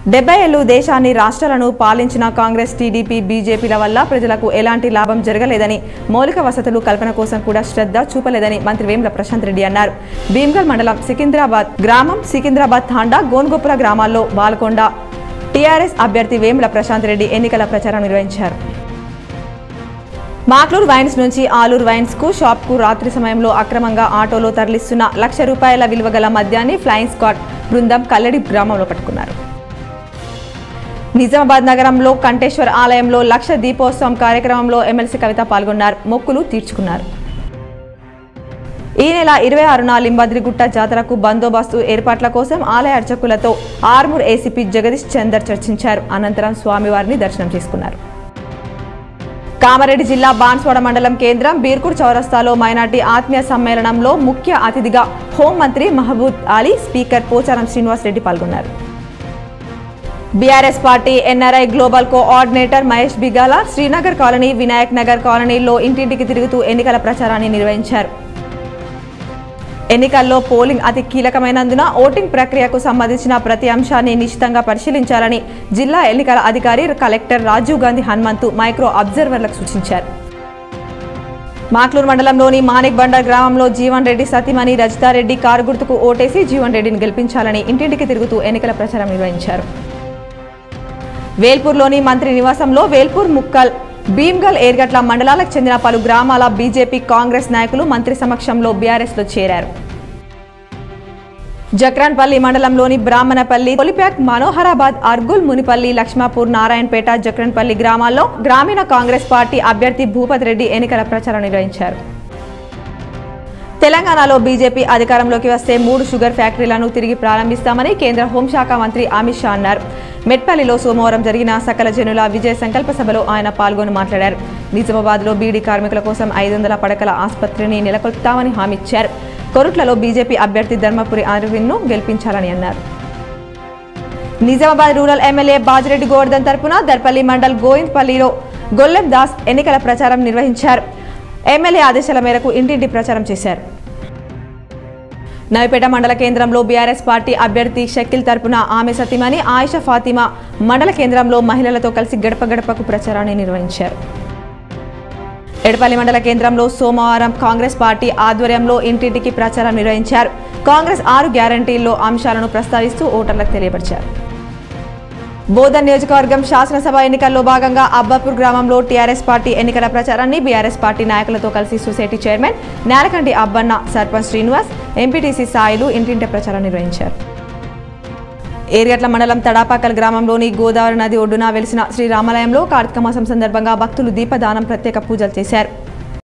70 ఏళ్లు దేశాన్ని రాష్ట్రాలను పాలించిన కాంగ్రెస్ టీడీపీ బీజేపీల వల్ల ప్రజలకు ఎలాంటి లాభం జరగలేదని మౌలిక వసతులు కల్పన కోసం కూడా శ్రద్ధ చూపలేదని మంత్రి వేముల ప్రశాంత్ రెడ్డి అన్నారు. భీమ్గల్ మండలం సికింద్రాబాద్ తాండా గోన్గోపుల గ్రామాల్లో బాల్కొండ టీఆర్ఎస్ అభ్యర్థి వేముల ప్రశాంత్ రెడ్డి ఎన్నికల ప్రచారం నిర్వహించారు. మాక్లూర్ వైన్స్ నుంచి ఆలూరు వైన్స్ కు షాప్ కు రాత్రి సమయంలో అక్రమంగా ఆటోలో తరలిస్తున్న ₹1,00,000 విలువ గల మద్యాన్ని ఫ్లయింగ్ స్క్వాడ్ బృందం కల్లడి గ్రామంలో పట్టుకున్నారు. నిజామాబాద్ నగరంలో కంటేశ్వర్ ఆలయంలో లక్ష దీపోత్సవం కార్యక్రమంలో ఎమ్మెల్సీ కవిత పాల్గొన్నారు. మొక్కులు తీర్చుకున్నారు. ఈ నెల 26న లింబాద్రిగుట్ట జాతరకు బందోబస్తు ఏర్పాట్ల కోసం ఆలయ అర్చకులతో ఆర్మూర్ ఏసీపీ జగదీష్ చందర్ చర్చించారు. అనంతరం స్వామివారిని దర్శనం చేసుకున్నారు. కామారెడ్డి జిల్లా బాన్స్వాడ మండలం కేంద్రం బీర్కూర్ చౌరస్తాలో మైనార్టీ ఆత్మీయ సమ్మేళనంలో ముఖ్య అతిథిగా హోంమంత్రి మహబూబ్ అలీ, స్పీకర్ పోచారం శ్రీనివాస్ రెడ్డి పాల్గొన్నారు. BRS party NRI global coordinator Mahesh Bigala Srinagar colony, Vinayak Nagar కాలనీలో ఇంటింటికి తిరుగుతూ ఎన్నికల ప్రచారాన్ని నిర్వహించారు. ఎన్నికల్లో పోలింగ్ అతి కీలకమైనందున ఓటింగ్ ప్రక్రియకు సంబంధించిన ప్రతి అంశాన్ని నిశితంగా పరిశీలించాలని జిల్లా ఎన్నికల అధికారి కలెక్టర్ రాజీవ్ గాంధీ హనుమంతు మైక్రో అబ్జర్వర్లకు సూచించారు. మాక్లూర్ మండలంలోని మాణిక్ బండర్ గ్రామంలో జీవన్ రెడ్డి సతీమణి రజితారెడ్డి కారు గుర్తుకు ఓటేసి జీవన్ రెడ్డిని గెలిపించాలని ఇంటింటికి తిరుగుతూ ఎన్నికల ప్రచారం నిర్వహించారు. వేల్పూర్లోని మంత్రి నివాసంలో వేల్పూర్, ముక్కల్, భీమ్గల్, ఏర్గట్ల మండలాలకు చెందిన పలు గ్రామాల బీజేపీ, కాంగ్రెస్ నాయకులు మంత్రి సమక్షంలో బీఆర్ఎస్లో చేరారు. జక్రాన్పల్లి మండలంలోని బ్రాహ్మణపల్లి, కొలిప్యాక్, మనోహరాబాద్, అర్గుల్, మునిపల్లి, లక్ష్మాపూర్, నారాయణపేట, జక్రాన్పల్లి గ్రామాల్లో గ్రామీణ కాంగ్రెస్ పార్టీ అభ్యర్థి భూపత్ రెడ్డి ఎన్నికల ప్రచారం నిర్వహించారు. తెలంగాణలో బీజేపీ అధికారంలోకి వస్తే 3 షుగర్ ఫ్యాక్టరీలను తిరిగి ప్రారంభిస్తామని కేంద్ర హోంశాఖ మంత్రి అమిత్ షా అన్నారు. మెట్పల్లిలో సోమవారం జరిగిన సకల జనుల విజయ సంకల్ప సభలో ఆయన పాల్గొని మాట్లాడారు. నిజామాబాద్లో బీడీ కార్మికుల కోసం 500 పడకల ఆసుపత్రిని నెలకొల్పుతామని హామీ ఇచ్చారు. కొరుట్లలో బీజేపీ అభ్యర్థి ధర్మపురి అరవింద్ను గెలిపించాలని అన్నారు. నిజామాబాద్ రూరల్ ఎమ్మెల్యే బాజిరెడ్డి గోవర్ధన్ తరపున దర్పల్లి మండల్ గోవింద్పల్లిలో గొల్లెం దాస్ ఎన్నికల ప్రచారం నిర్వహించారు. ఎమ్మెల్యే ఆదేశాల మేరకు ఇంటింటి ప్రచారం చేశారు. నవిపేట మండల కేంద్రంలో బీఆర్ఎస్ పార్టీ అభ్యర్థి షకీల్ తరపున ఆమె సతీమణి ఆయిషా ఫాతిమా మండల కేంద్రంలో మహిళలతో కలిసి గడప గడపకు ప్రచారాన్ని నిర్వహించారు. ఎడపల్లి మండల కేంద్రంలో సోమవారం కాంగ్రెస్ పార్టీ ఆధ్వర్యంలో ఇంటింటికి ప్రచారం నిర్వహించారు. కాంగ్రెస్ 6 గ్యారంటీల్లో అంశాలను ప్రస్తావిస్తూ ఓటర్లకు తెలియపరిచారు. బోధన్ నియోజకవర్గం శాసనసభ ఎన్నికల్లో భాగంగా అబ్బాపూర్ గ్రామంలో టీఆర్ఎస్ పార్టీ ఎన్నికల ప్రచారాన్ని బీఆర్ఎస్ పార్టీ నాయకులతో కలిసి society chairman Nelakanti Abbanna, sarpanch Srinivas, MPTC Sailu ఇంటింటి ప్రచారం నిర్వహించారు. ఏర్గట్ల మండలం తడాపాకల్ గ్రామంలోని గోదావరి నది ఒడ్డున వెలిసిన శ్రీరామాలయంలో కార్తీక మాసం సందర్భంగా భక్తులు దీపదానం, ప్రత్యేక పూజలు చేశారు.